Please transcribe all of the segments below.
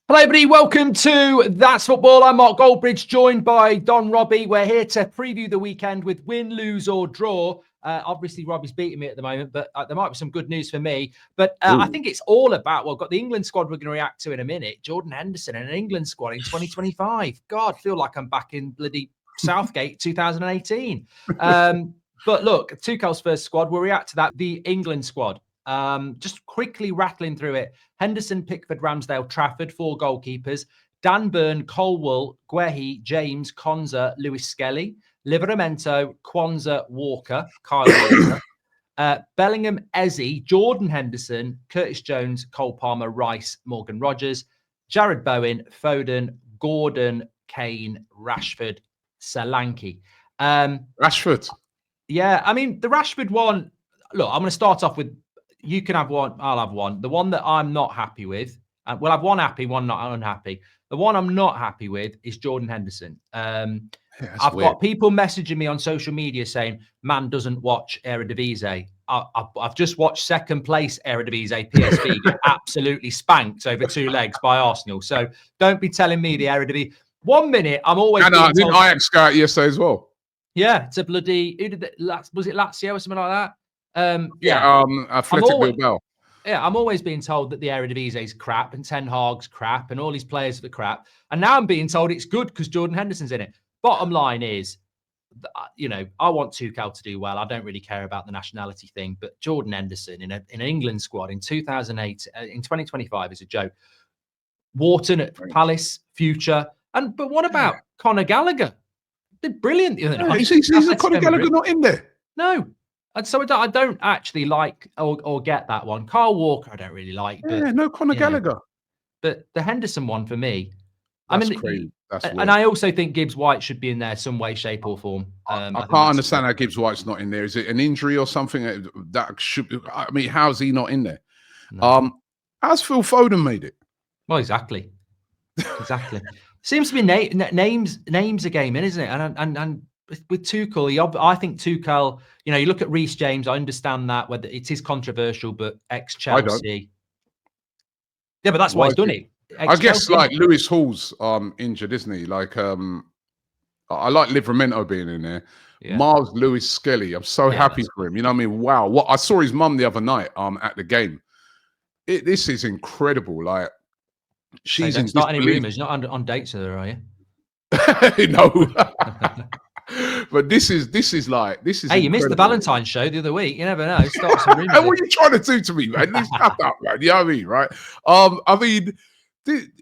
Hello, everybody. Welcome to That's Football. I'm Mark Goldbridge, joined by Don Robbie. We're here to preview the weekend with win, lose or draw. Obviously, Robbie's beating me at the moment, but there might be some good news for me. But I think it's all about, we've got the England squad we're going to react to in a minute. Jordan Henderson and an England squad in 2025. God, I feel like I'm back in bloody Southgate 2018. But look, Tuchel's first squad, we'll react to that. The England squad. Just quickly rattling through it. Henderson, Pickford, Ramsdale, Trafford, 4 goalkeepers. Dan Burn, Colwill, Guehi, James, Konza, Lewis Skelly, Livramento, Kwanzaa, Walker, Kyle Walker, Bellingham, Eze, Jordan Henderson, Curtis Jones, Cole Palmer, Rice, Morgan Rogers, Jared Bowen, Foden, Gordon, Kane, Rashford, Solanke. Rashford. Yeah, I mean, the Rashford one, look, I'm going to start off with, you can have one, I'll have one. The one that I'm not happy with, we'll have one happy, one not unhappy. The one I'm not happy with is Jordan Henderson. I've got people messaging me on social media saying, man doesn't watch Eredivisie. I've just watched second place Eredivisie PSV get absolutely spanked over 2 legs by Arsenal. So don't be telling me the Eredivisie. 1 minute, I'm always. I didn't Ajax go out yesterday as well. Yeah, it's a bloody. Who did that? Was it Lazio or something like that? Athletic Bilbao. Yeah, I'm always being told that the Eredivisie is crap and Ten Hag's crap and all these players are the crap. And now I'm being told it's good because Jordan Henderson's in it. Bottom line is, you know, I want Tuchel to do well. I don't really care about the nationality thing, but Jordan Henderson in an England squad in 2008, in 2025 is a joke. Wharton at Palace, future. But what about Conor Gallagher? They're brilliant the other night. Is Conor Gallagher not in there? No. And so I don't actually like or get that one. Kyle Walker, I don't really like. But, no Conor Gallagher. But the Henderson one for me, That's crazy. And I also think Gibbs White should be in there some way, shape, or form. I can't understand how Gibbs White's not in there. Is it an injury or something that should be? I mean, how's he not in there? No. How's Phil Foden made it? Well, exactly. Seems to be names a game in, isn't it? And with Tuchel, I think Tuchel, you know, you look at Reece James, I understand that, whether it is controversial, but ex-Chelsea. Yeah, but that's why he's done it. I guess like Lewis Hall's injured, isn't he? Like I like Livramento being in there. Yeah. Miles Lewis Skelly, I'm so happy for him. You know what I mean? Wow. What I saw his mum the other night at the game. This is incredible. Like she's in not any rumors. You're not on dates with her, are you? No. But this is. Hey, incredible. You missed the Valentine's show the other week. You never know. Start some rumors. What are you trying to do to me, man? Shut up, man. You know what I mean, right? I mean,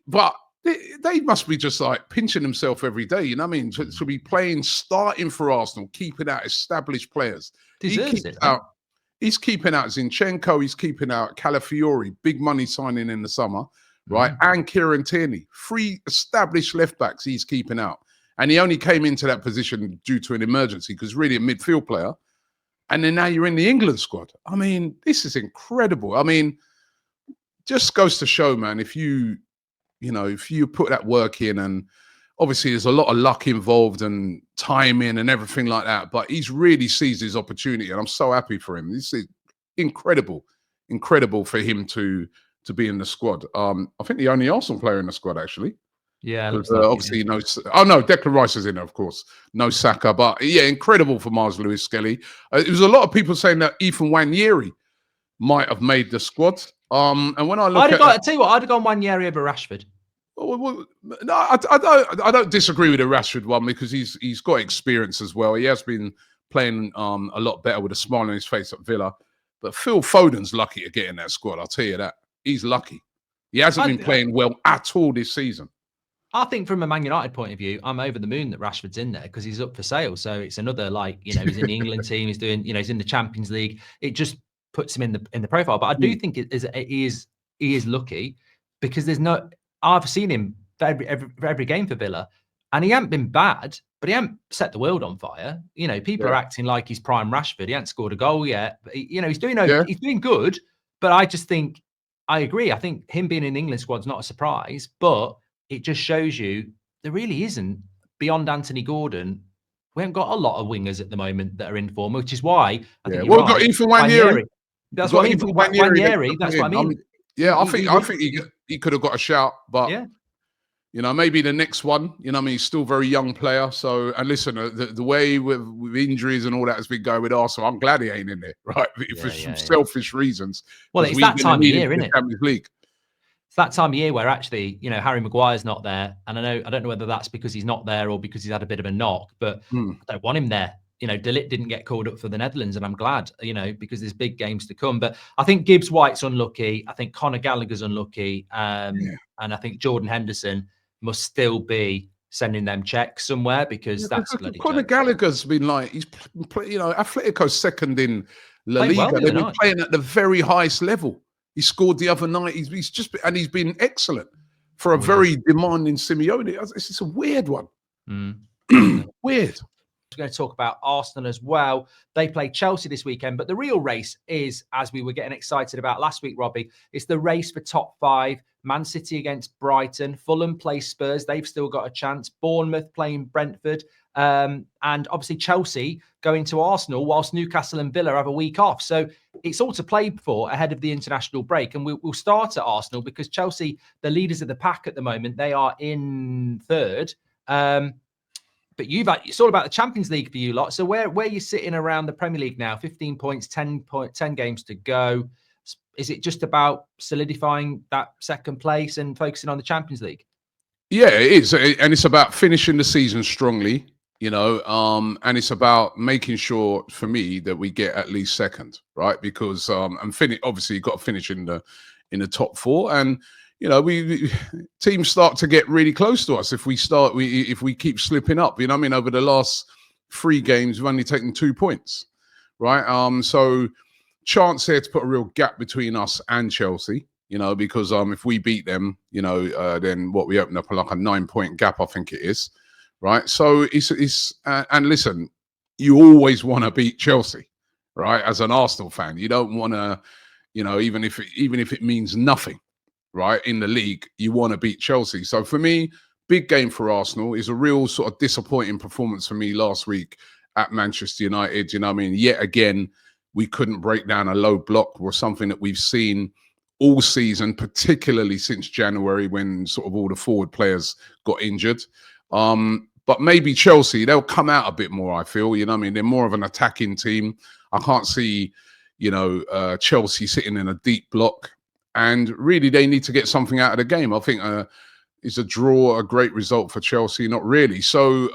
but they must be just like pinching themselves every day. You know what I mean? To be playing, starting for Arsenal, keeping out established players. He's keeping out Zinchenko. He's keeping out Calafiori, big money signing in the summer, right? And Kieran Tierney, 3 established left backs. He's keeping out. And he only came into that position due to an emergency because really a midfield player. And then now you're in the England squad. I mean, this is incredible. I mean, just goes to show, man, if you put that work in, and obviously there's a lot of luck involved and timing and everything like that, but he's really seized his opportunity. And I'm so happy for him. This is incredible for him to be in the squad. I think the only Arsenal player in the squad, actually. Yeah, obviously no. Oh no, Declan Rice is in there, of course. No Saka, but yeah, incredible for Miles Lewis Skelly. It was a lot of people saying that Ethan Nwaneri might have made the squad. And when I look I tell you what, I'd have gone Nwaneri over Rashford. Well, no, I don't disagree with the Rashford one because he's got experience as well. He has been playing a lot better with a smile on his face at Villa. But Phil Foden's lucky to get in that squad. I'll tell you that. He's lucky. He hasn't been playing well at all this season. I think from a Man United point of view, I'm over the moon that Rashford's in there because he's up for sale. So it's another, like, you know, he's in the England team, he's doing, you know, he's in the Champions League. It just puts him in the profile. But I do think he is lucky because I've seen him for every game for Villa, and he hasn't been bad, but he hasn't set the world on fire. You know, people are acting like he's prime Rashford. He hasn't scored a goal yet, but he's doing he's doing good. But I just think I agree. I think him being in the England squad's not a surprise, but it just shows you there really isn't, beyond Anthony Gordon, we haven't got a lot of wingers at the moment that are in form, which is why I think we've got Ethan Nwaneri. That's what I mean. Nwaneri, that's what I mean. Yeah, I think he could have got a shout, but Yeah. you know, maybe the next one. You know, I mean, he's still a very young player. So, and listen, the way with injuries and all that has been going with Arsenal, I'm glad he ain't in there, right? For some selfish reasons. Well, it's that time of year, isn't it? Champions League. It's that time of year where actually, you know, Harry Maguire's not there, and I don't know whether that's because he's not there or because he's had a bit of a knock, but I don't want him there. You know, De Ligt didn't get called up for the Netherlands, and I'm glad, you know, because there's big games to come. But I think Gibbs White's unlucky. I think Conor Gallagher's unlucky, and I think Jordan Henderson must still be sending them checks somewhere because that's bloody. Conor Gallagher's been like you know, Atletico's second in La Liga. Well They've been playing at the very highest level. He scored the other night. He's been excellent for a very demanding Simeone. It's a weird one. Weird. We're going to talk about Arsenal as well. They play Chelsea this weekend, but the real race is, as we were getting excited about last week, Robbie, it's the race for top 5. Man City against Brighton. Fulham play Spurs. They've still got a chance. Bournemouth playing Brentford. And obviously Chelsea going to Arsenal whilst Newcastle and Villa have a week off. So it's all to play for ahead of the international break. And we'll start at Arsenal because Chelsea, the leaders of the pack at the moment, they are in third. But it's all about the Champions League for you lot. So where are you sitting around the Premier League now? 15 points, 10 games to go. Is it just about solidifying that second place and focusing on the Champions League? Yeah, it is. And it's about finishing the season strongly, you know, and it's about making sure for me that we get at least second, right? Because obviously you've got to finish in the top 4. And you know, teams start to get really close to us if we keep slipping up. You know what I mean? Over the last 3 games, we've only taken 2 points, right? So chance here to put a real gap between us and Chelsea, you know, because if we beat them, you know, then we open up like a 9-point gap, I think it is, right? So it's and listen, you always want to beat Chelsea, right? As an Arsenal fan, you don't want to, you know, even if it means nothing. Right, in the league, you want to beat Chelsea. So for me, big game for Arsenal. Is a real sort of disappointing performance for me last week at Manchester United. You know what I mean? Yet again, we couldn't break down a low block, or something that we've seen all season, particularly since January when sort of all the forward players got injured. But maybe Chelsea, they'll come out a bit more, I feel. You know what I mean? They're more of an attacking team. I can't see, you know, Chelsea sitting in a deep block. And really, they need to get something out of the game. I think is a draw a great result for Chelsea? Not really. So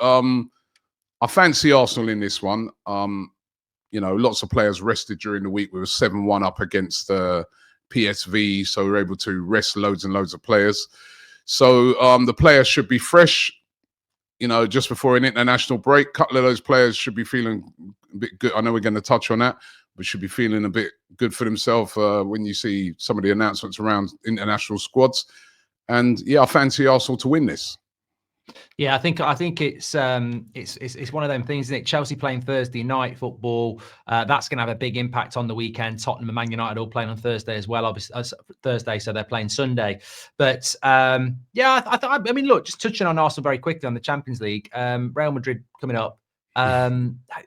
I fancy Arsenal in this one. You know, lots of players rested during the week. We were 7-1 up against PSV, so we were able to rest loads and loads of players. So the players should be fresh, you know, just before an international break. A couple of those players should be feeling a bit good. I know we're going to touch on that. We should be feeling a bit good for themselves when you see some of the announcements around international squads. And yeah, I fancy Arsenal to win this. Yeah, I think it's one of them things, isn't it? Chelsea playing Thursday night football. That's going to have a big impact on the weekend. Tottenham and Man United all playing on Thursday as well, obviously Thursday, so they're playing Sunday. But yeah, I mean, look, just touching on Arsenal very quickly on the Champions League. Real Madrid coming up.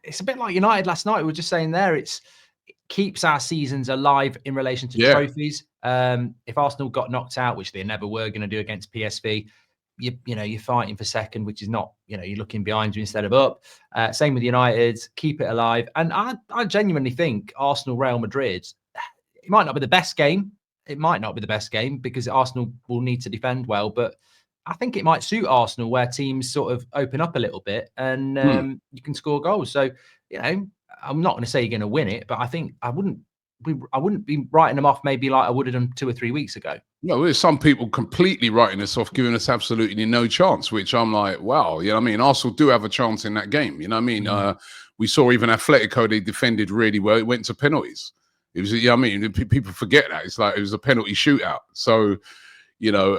It's a bit like United last night. We were just saying there, it keeps our seasons alive in relation to trophies. If Arsenal got knocked out, which they never were going to do against PSV, you know, you're fighting for second, which is not, you know, you're looking behind you instead of up. Same with United, keep it alive. And I genuinely think Arsenal, Real Madrid, it might not be the best game. It might not be the best game because Arsenal will need to defend well, but I think it might suit Arsenal where teams sort of open up a little bit and you can score goals. So, you know, I'm not going to say you're going to win it, but I think I wouldn't be writing them off maybe like I would have done 2 or 3 weeks ago. No, there's some people completely writing us off, giving us absolutely no chance, which I'm like, wow, you know what I mean? Arsenal do have a chance in that game. You know what I mean? We saw even Atletico, they defended really well. It went to penalties. It was, you know what I mean? People forget that. It's like it was a penalty shootout. So, you know,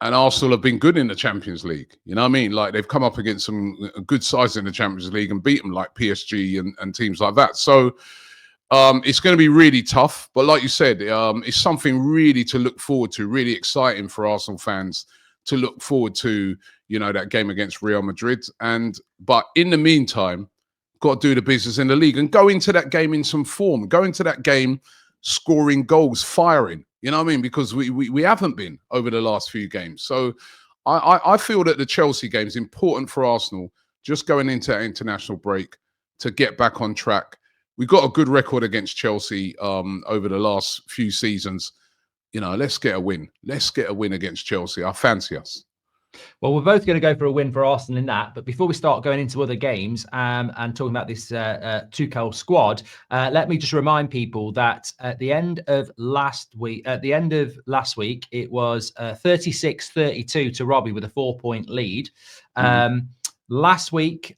and Arsenal have been good in the Champions League. You know what I mean? Like they've come up against some good sides in the Champions League and beat them like PSG and teams like that. So it's going to be really tough. But like you said, it's something really to look forward to, really exciting for Arsenal fans to look forward to, you know, that game against Real Madrid. But in the meantime, got to do the business in the league and go into that game in some form. Go into that game scoring goals, firing. You know what I mean? Because we haven't been over the last few games. So I feel that the Chelsea game is important for Arsenal, just going into an international break to get back on track. We've got a good record against Chelsea over the last few seasons. You know, let's get a win. Let's get a win against Chelsea. I fancy us. Well, we're both going to go for a win for Arsenal in that. But before we start going into other games and talking about this Tuchel squad, let me just remind people that at the end of last week, it was 36-32 to Robbie with a 4-point lead. Last week,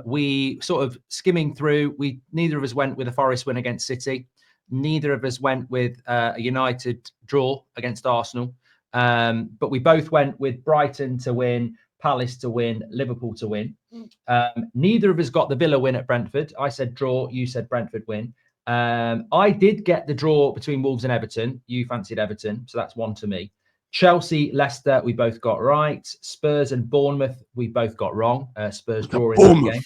we sort of skimming through. Neither of us went with a Forest win against City. Neither of us went with a United draw against Arsenal. But we both went with Brighton to win, Palace to win, Liverpool to win. Neither of us got the Villa win at Brentford. I said draw, you said Brentford win. I did get the draw between Wolves and Everton. You fancied Everton, so that's 1 to me. Chelsea, Leicester, we both got right. Spurs and Bournemouth, we both got wrong. Spurs drawing that game.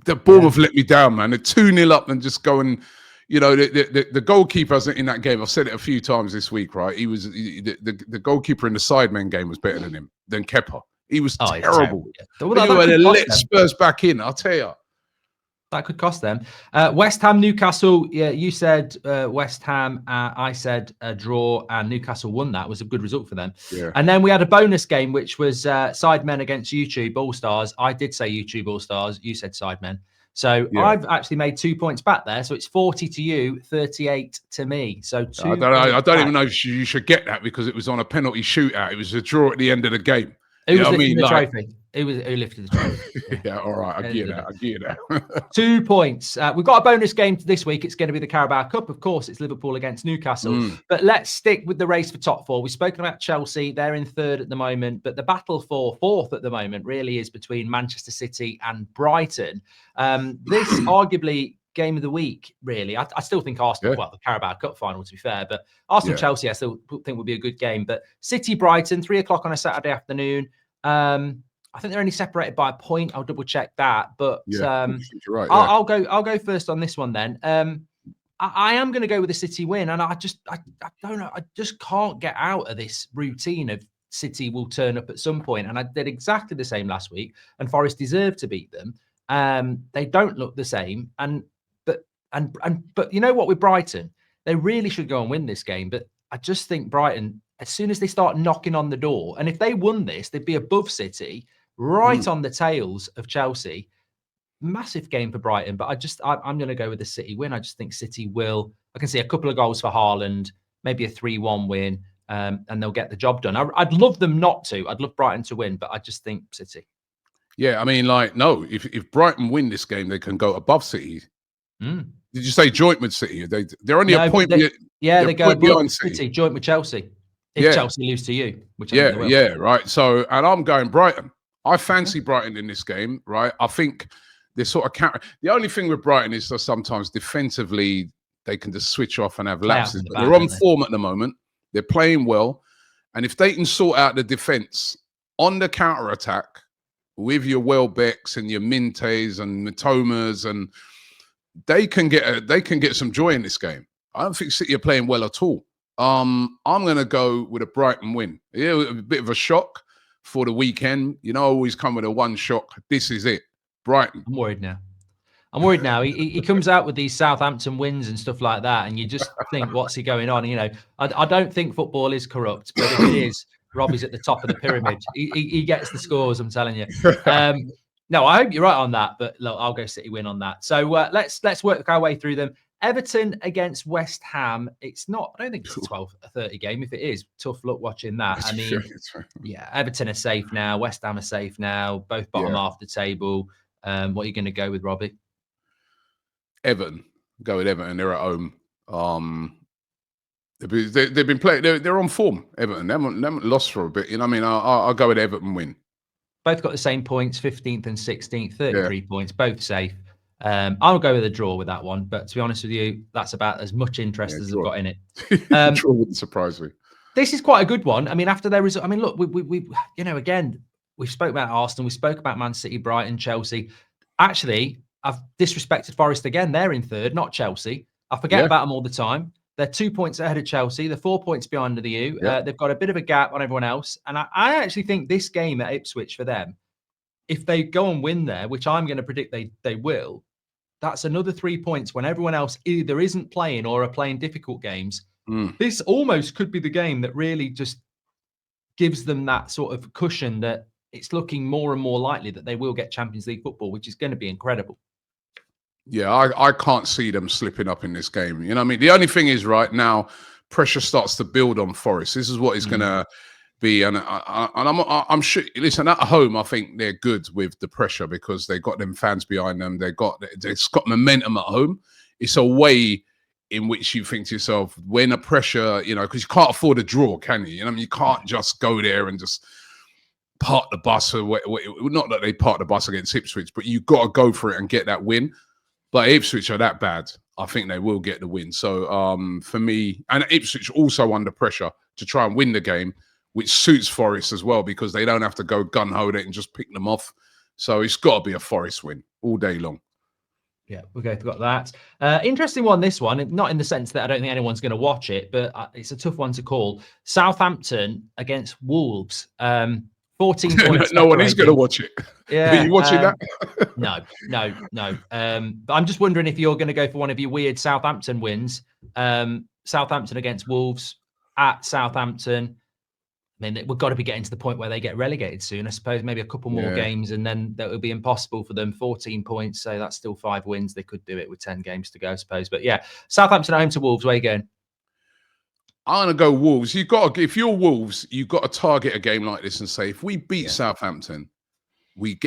The Bournemouth let me down, man. They're 2-0 up and just going. You know, the goalkeeper in that game, I've said it a few times this week, right? The goalkeeper in the Sidemen game was better than him, than Kepa. He was terrible. Let Spurs back in, I'll tell you. That could cost them. West Ham, Newcastle. Yeah, you said West Ham. I said a draw, and Newcastle won. That was a good result for them. Yeah. And then we had a bonus game, which was Sidemen against YouTube All Stars. I did say YouTube All Stars. You said Sidemen. So I've actually made 2 points back there. So it's 40 to you, 38 to me. So I don't even know if you should get that because it was on a penalty shootout. It was a draw at the end of the game. Who was lifting the trophy? Who lifted the trophy? Yeah, all right. I get that. 2 points. We've got a bonus game this week. It's going to be the Carabao Cup. Of course, it's Liverpool against Newcastle. But let's stick with the race for top four. We've spoken about Chelsea. They're in third at the moment. But the battle for fourth at the moment really is between Manchester City and Brighton. This arguably game of the week, really. I still think Arsenal, well, the Carabao Cup final, to be fair. But Arsenal-Chelsea, I still think would be a good game. But City-Brighton, 3 o'clock on a Saturday afternoon. I think they're only separated by a point. I'll double check that, but you're right, I'll go first on this one then. I am going to go with the City win, and I don't know. I just can't get out of this routine of City will turn up at some point, and I did exactly the same last week. And Forest deserved to beat them. They don't look the same, but you know what? With Brighton, they really should go and win this game. But I just think Brighton, as soon as they start knocking on the door, and if they won this, they'd be above City, right on the tails of Chelsea. Massive game for Brighton, but I'm going to go with the City win. I just think City will. I can see a couple of goals for Haaland, maybe a 3-1 win, and they'll get the job done. I'd love them not to. I'd love Brighton to win, but I just think City. Yeah, I mean, no. If Brighton win this game, they can go above City. Did you say joint with City? They're only a point. They go above City, joint with Chelsea. If Chelsea lose to you, which right. So, and I'm going Brighton. I fancy Brighton in this game, right? I think they're sort of counter. The only thing with Brighton is that sometimes defensively they can just switch off and have lapses. But they're on form at the moment. They're playing well, and if they can sort out the defense on the counter attack with your Welbecks and your Mintes and Mitomas, and they can get some joy in this game. I don't think City are playing well at all. I'm going to go with a Brighton win. Yeah, a bit of a shock for the weekend. You know, I always come with a one shock. This is it. Brighton. I'm worried now. He comes out with these Southampton wins and stuff like that, and you just think, what's he going on? You know, I don't think football is corrupt, but if it is, Robbie's at the top of the pyramid. He gets the scores, I'm telling you. No, I hope you're right on that, but look, I'll go City win on that. So let's work our way through them. Everton against West Ham. It's not, I don't think it's a 12-30 game. If it is, tough luck watching that. I mean, yeah, Everton are safe now. West Ham are safe now. Both bottom half the table. What are you going to go with, Robbie? Everton. Go with Everton. They're at home. They've been playing. They're on form. Everton. They haven't lost for a bit. You know what I mean? I'll go with Everton win. Both got the same points, 15th and 16th, 33 points, both safe. I'll go with a draw with that one. But to be honest with you, that's about as much interest as I've got in it. Draw wouldn't surprise me. This is quite a good one. I mean, after their result, I mean, look, we again, we spoke about Arsenal, we spoke about Man City, Brighton, Chelsea. Actually, I've disrespected Forest again. They're in third, not Chelsea. I forget about them all the time. They're 2 points ahead of Chelsea. They're 4 points behind the U. Yeah. They've got a bit of a gap on everyone else. And I actually think this game at Ipswich for them, if they go and win there, which I'm going to predict they will, that's another 3 points when everyone else either isn't playing or are playing difficult games. This almost could be the game that really just gives them that sort of cushion that it's looking more and more likely that they will get Champions League football, which is going to be incredible. Yeah, I can't see them slipping up in this game. You know what I mean? The only thing is right now, pressure starts to build on Forest. This is what it's going to be. And I'm sure, listen, at home, I think they're good with the pressure because they got them fans behind them. It's got momentum at home. It's a way in which you think to yourself, when a pressure, you know, because you can't afford a draw, can you? You know what I mean? You can't just go there and just park the bus. Or not that they park the bus against Ipswich, but you've got to go for it and get that win. But Ipswich are that bad. I think they will get the win. So for me, and Ipswich also under pressure to try and win the game, which suits Forest as well because they don't have to go gun-ho and just pick them off. So it's got to be a Forest win all day long. Yeah, okay, got that. Interesting one, this one. Not in the sense that I don't think anyone's going to watch it, but it's a tough one to call. Southampton against Wolves. 14 points. No one is going to watch it. Yeah, are you watching that? No. But I'm just wondering if you're going to go for one of your weird Southampton wins. Southampton against Wolves at Southampton. I mean, we've got to be getting to the point where they get relegated soon. I suppose maybe a couple more games and then that would be impossible for them. 14 points, so that's still 5 wins. They could do it with 10 games to go, I suppose. But yeah, Southampton at home to Wolves. Where are you going? I'm going to go Wolves. If you're Wolves, you've got to target a game like this and say, if we beat Southampton, we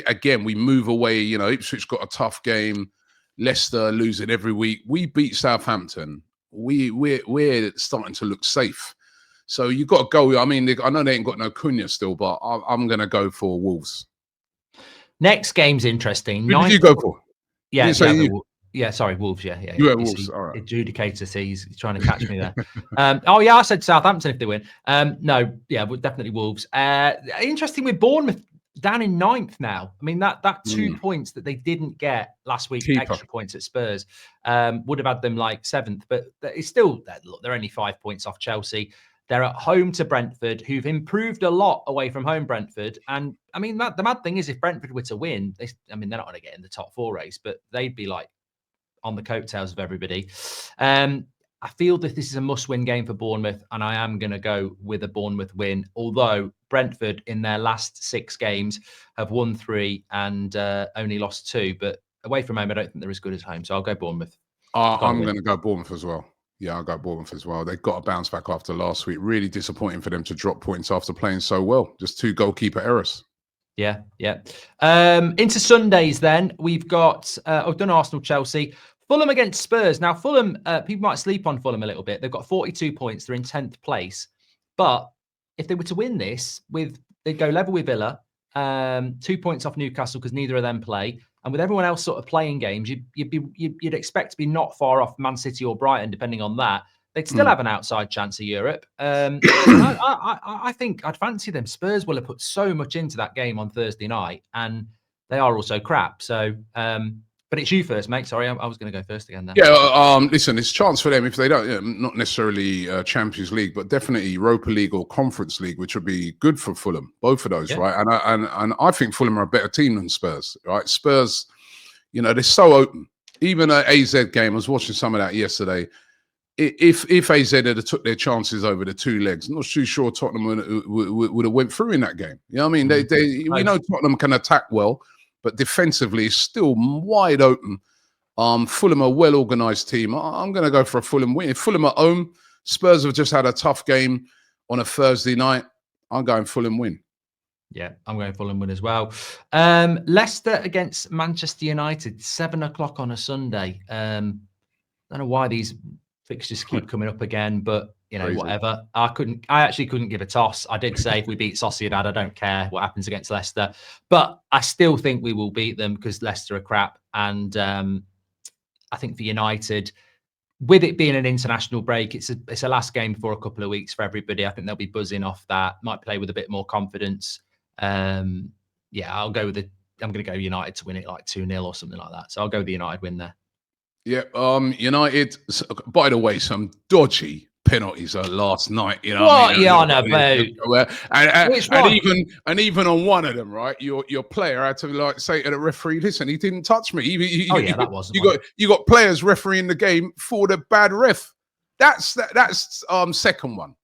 move away. You know, Ipswich got a tough game. Leicester losing every week. We beat Southampton. We're starting to look safe. So you've got to go. I mean, I know they ain't got no Cunha still, but I'm going to go for Wolves. Next game's interesting. Who did you go for? Yeah, sorry, Wolves. Yeah. You went Wolves. All right. Adjudicator, he's trying to catch me there. I said Southampton if they win. No, yeah, but definitely Wolves. Interesting with Bournemouth down in 9th now. I mean, that 2 points that they didn't get last week, extra points at Spurs, would have had them like 7th, but it's still, look, they're only 5 points off Chelsea. They're at home to Brentford, who've improved a lot away from home, Brentford. And I mean, the mad thing is if Brentford were to win, they're not going to get in the top 4 race, but they'd be like on the coattails of everybody. I feel that this is a must-win game for Bournemouth, and I am going to go with a Bournemouth win. Although Brentford, in their last 6 games, have won 3 and only lost 2. But away from home, I don't think they're as good as home. So I'll go Bournemouth. I'm going to go Bournemouth as well. Yeah, I'll go Bournemouth as well. They've got to bounce back after last week. Really disappointing for them to drop points after playing so well. Just 2 goalkeeper errors. Yeah. Into Sundays then. We've got, I've done Arsenal-Chelsea. Fulham against Spurs. Now, Fulham, people might sleep on Fulham a little bit. They've got 42 points. They're in 10th place. But if they were to win this, they'd go level with Villa, 2 points off Newcastle because neither of them play. And with everyone else sort of playing games, you'd expect to be not far off Man City or Brighton, depending on that. They'd still have an outside chance of Europe. I think I'd fancy them. Spurs will have put so much into that game on Thursday night, and they are also crap. So, but it's you first, mate. Sorry, I was going to go first again there. Yeah, listen, it's a chance for them if they don't, not necessarily Champions League, but definitely Europa League or Conference League, which would be good for Fulham. Both of those, right? And I think Fulham are a better team than Spurs, right? Spurs, you know, they're so open. Even an AZ game, I was watching some of that yesterday. If AZ had took their chances over the 2 legs, I'm not too sure Tottenham would have went through in that game. You know what I mean? We know Tottenham can attack well, but defensively, it's still wide open. Fulham are a well-organised team. I'm going to go for a Fulham win. If Fulham are home, Spurs have just had a tough game on a Thursday night. I'm going Fulham win. Yeah, I'm going Fulham win as well. Leicester against Manchester United, 7 o'clock on a Sunday. I don't know why these fixtures keep coming up again, but you know, crazy. Whatever. I actually couldn't give a toss. I did say if we beat Sociedad, I don't care what happens against Leicester, but I still think we will beat them because Leicester are crap. And I think for United, with it being an international break, it's a last game for a couple of weeks for everybody. I think they'll be buzzing off that. Might play with a bit more confidence. I'm going to go United to win it like 2-0 or something like that. So I'll go with the United win there. Yeah. United. By the way, some dodgy penalties last night. You know What what you I on mean? about? And, Which one? even on one of them, right? Your player had to like say to the referee, "Listen, he didn't touch me." Oh yeah, that wasn't. You got players refereeing the game for the bad ref. That's second one.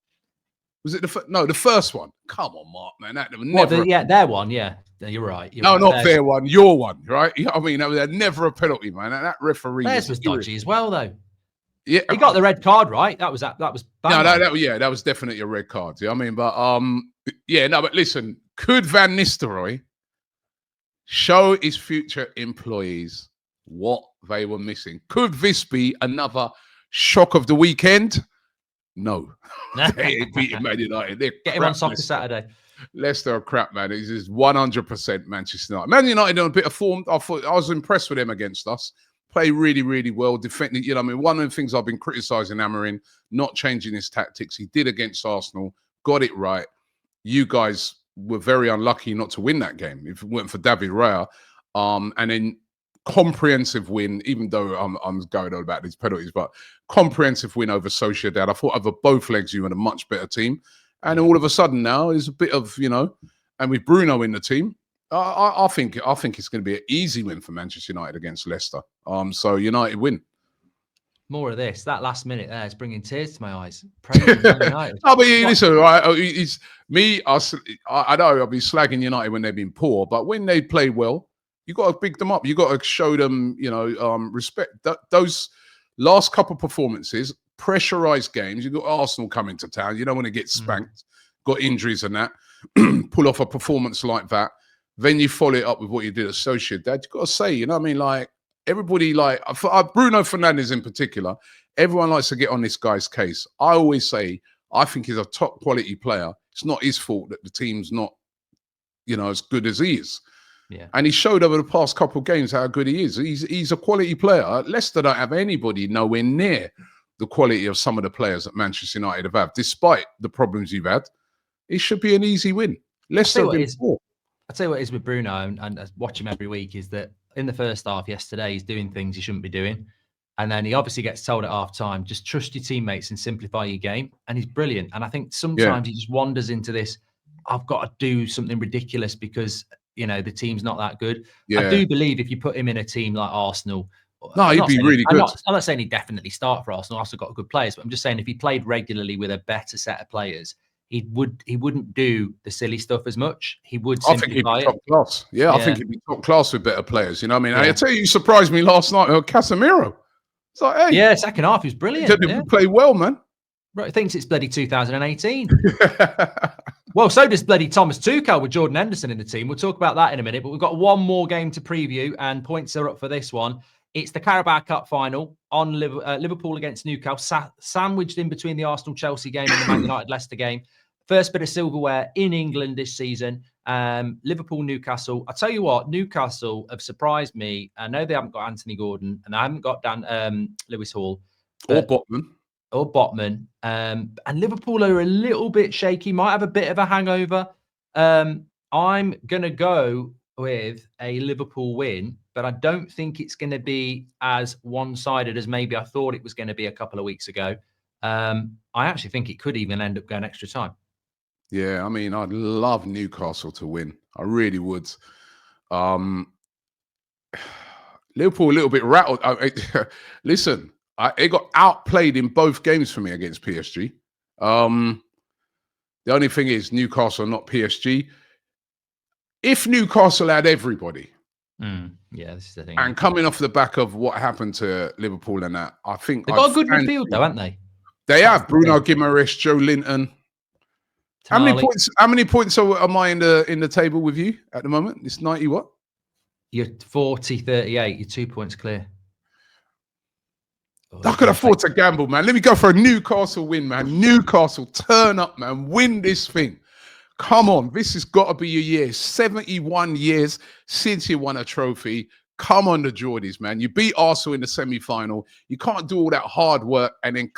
Was it the first one? Come on, Mark, man. That was never. Their one. Yeah, you're right. No, right. not their one. Your one, right? I mean, they're never a penalty, man. That referee Theirs was dodgy as well, though. Yeah, he got the red card, right? That was. No, that was definitely a red card. Yeah, I mean, but but listen, could Van Nistelrooy show his future employees what they were missing? Could this be another shock of the weekend? No. They ain't beating Man United. Get him on Soccer Saturday. Leicester are crap, man. This is 100% Manchester United. Man United on a bit of form. I was impressed with them against us. Play really, really well. Defending, one of the things I've been criticising Amorim, not changing his tactics. He did against Arsenal, got it right. You guys were very unlucky not to win that game if it weren't for David Raya. And then comprehensive win, even though I'm going on about these penalties, but comprehensive win over Sociedad. I thought over both legs you were a much better team. And all of a sudden now is a bit of, and with Bruno in the team, I think it's going to be an easy win for Manchester United against Leicester. So United win. More of this. That last minute there is bringing tears to my eyes. United. No, but listen, right? It's me. I know I'll be slagging United when they've been poor, but when they play well, you got to big them up. You got to show them, respect. Those last couple of performances, pressurized games. You got Arsenal coming to town. You don't want to get spanked. Got injuries and that. Pull off a performance like that. Then you follow it up with what you did at Sociedad. You've got to say, like everybody, Bruno Fernandes in particular, everyone likes to get on this guy's case. I always say, I think he's a top quality player. It's not his fault that the team's not, as good as he is. Yeah. And he showed over the past couple of games how good he is. He's a quality player. Leicester don't have anybody nowhere near the quality of some of the players that Manchester United have had, despite the problems you've had. It should be an easy win. Leicester have been poor. I'll tell you what it is with Bruno, and watch him every week, is that in the first half yesterday, he's doing things he shouldn't be doing. And then he obviously gets told at half time, just trust your teammates and simplify your game. And he's brilliant. And I think sometimes he just wanders into this, I've got to do something ridiculous because, the team's not that good. Yeah. I do believe if you put him in a team like Arsenal, he'd be really good. I'm not saying he'd definitely start for Arsenal. Arsenal got good players, but I'm just saying if he played regularly with a better set of players, he wouldn't do the silly stuff as much. He would simplify. I think he'd be top class. Yeah, I think he'd be top class with better players. You know what I mean? I tell you surprised me last night with Casemiro. It's like, hey. Yeah, second half, he was brilliant. He didn't play well, man. Right, thinks it's bloody 2018. Well, so does bloody Thomas Tuchel with Jordan Henderson in the team. We'll talk about that in a minute, but we've got one more game to preview and points are up for this one. It's the Carabao Cup Final on Liverpool against Newcastle, sandwiched in between the Arsenal-Chelsea game and the Man United-Leicester game. First bit of silverware in England this season. Liverpool-Newcastle. I tell you what, Newcastle have surprised me. I know they haven't got Anthony Gordon and they haven't got Lewis Hall. Or Botman. And Liverpool are a little bit shaky, might have a bit of a hangover. I'm going to go with a Liverpool win, but I don't think it's going to be as one-sided as maybe I thought it was going to be a couple of weeks ago. I actually think it could even end up going extra time. Yeah, I mean, I'd love Newcastle to win. I really would. Liverpool a little bit rattled. Listen, it got outplayed in both games for me against PSG. The only thing is Newcastle, not PSG. If Newcastle had everybody, this is the thing. And coming off the back of what happened to Liverpool and that, I think they've got a good midfield, though, haven't they? They have Bruno Guimaraes, Joe Linton. How many points am I in the table with you at the moment? It's 90 what? You're 40-38. You're 2 points clear. I could afford to gamble, man. Let me go for a Newcastle win, man. Newcastle, turn up, man. Win this thing. Come on. This has got to be your year. 71 years since you won a trophy. Come on, the Geordies, man. You beat Arsenal in the semi-final. You can't do all that hard work and then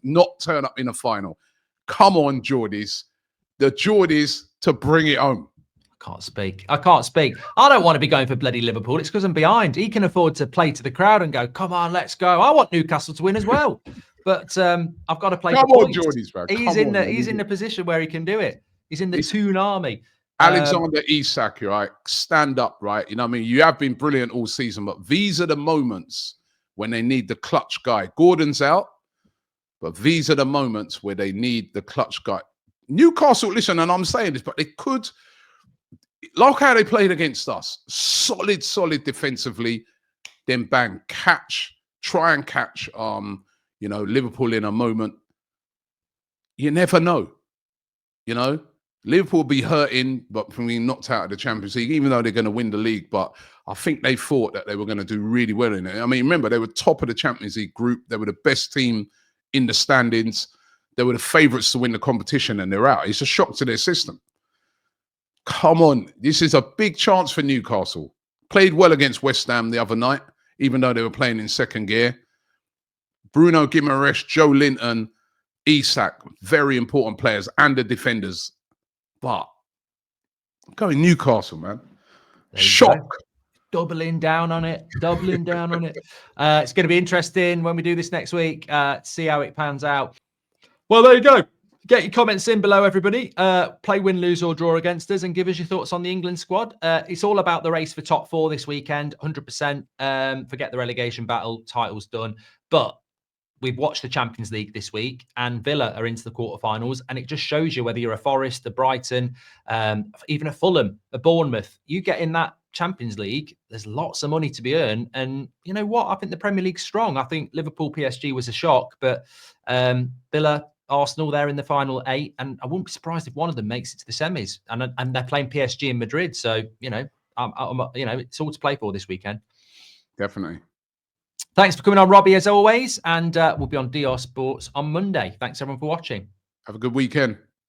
not turn up in a final. Come on, Geordies. The Geordies to bring it home. can't speak. I can't speak. I don't want to be going for bloody Liverpool. It's because I'm behind. He can afford to play to the crowd and go, come on, let's go. I want Newcastle to win as well. But I've got to play for points. Geordies, man. He's in the position where he can do it. He's in the Toon army. Alexander Isak, right? Stand up, right? You know what I mean? You have been brilliant all season, but these are the moments when they need the clutch guy. Gordon's out, but these are the moments where they need the clutch guy. Newcastle, listen, and I'm saying this, but they could, like how they played against us, solid defensively, then bang, try and catch, Liverpool in a moment. You never know, Liverpool will be hurting, but from being knocked out of the Champions League, even though they're going to win the league. But I think they thought that they were going to do really well in it. I mean, remember, they were top of the Champions League group. They were the best team in the standings. They were the favourites to win the competition, and they're out. It's a shock to their system. Come on. This is a big chance for Newcastle. Played well against West Ham the other night, even though they were playing in second gear. Bruno Guimaraes, Joe Linton, Isak, very important players, and the defenders. But I'm going Newcastle, man. Shock. Doubling down on it. It's going to be interesting when we do this next week. See how it pans out. Well, there you go. Get your comments in below, everybody. Play, win, lose, or draw against us, and give us your thoughts on the England squad. It's all about the race for top 4 this weekend, 100%. Forget the relegation battle. Title's done. But we've watched the Champions League this week, and Villa are into the quarterfinals, and it just shows you whether you're a Forest, a Brighton, even a Fulham, a Bournemouth. You get in that Champions League, there's lots of money to be earned, and you know what? I think the Premier League's strong. I think Liverpool, PSG was a shock, but Villa, Arsenal, they're in the final 8, and I wouldn't be surprised if one of them makes it to the semis, and they're playing PSG in Madrid. So it's all to play for this weekend. Definitely. Thanks for coming on, Robbie, as always. And we'll be on DR Sports on Monday. Thanks, everyone, for watching. Have a good weekend.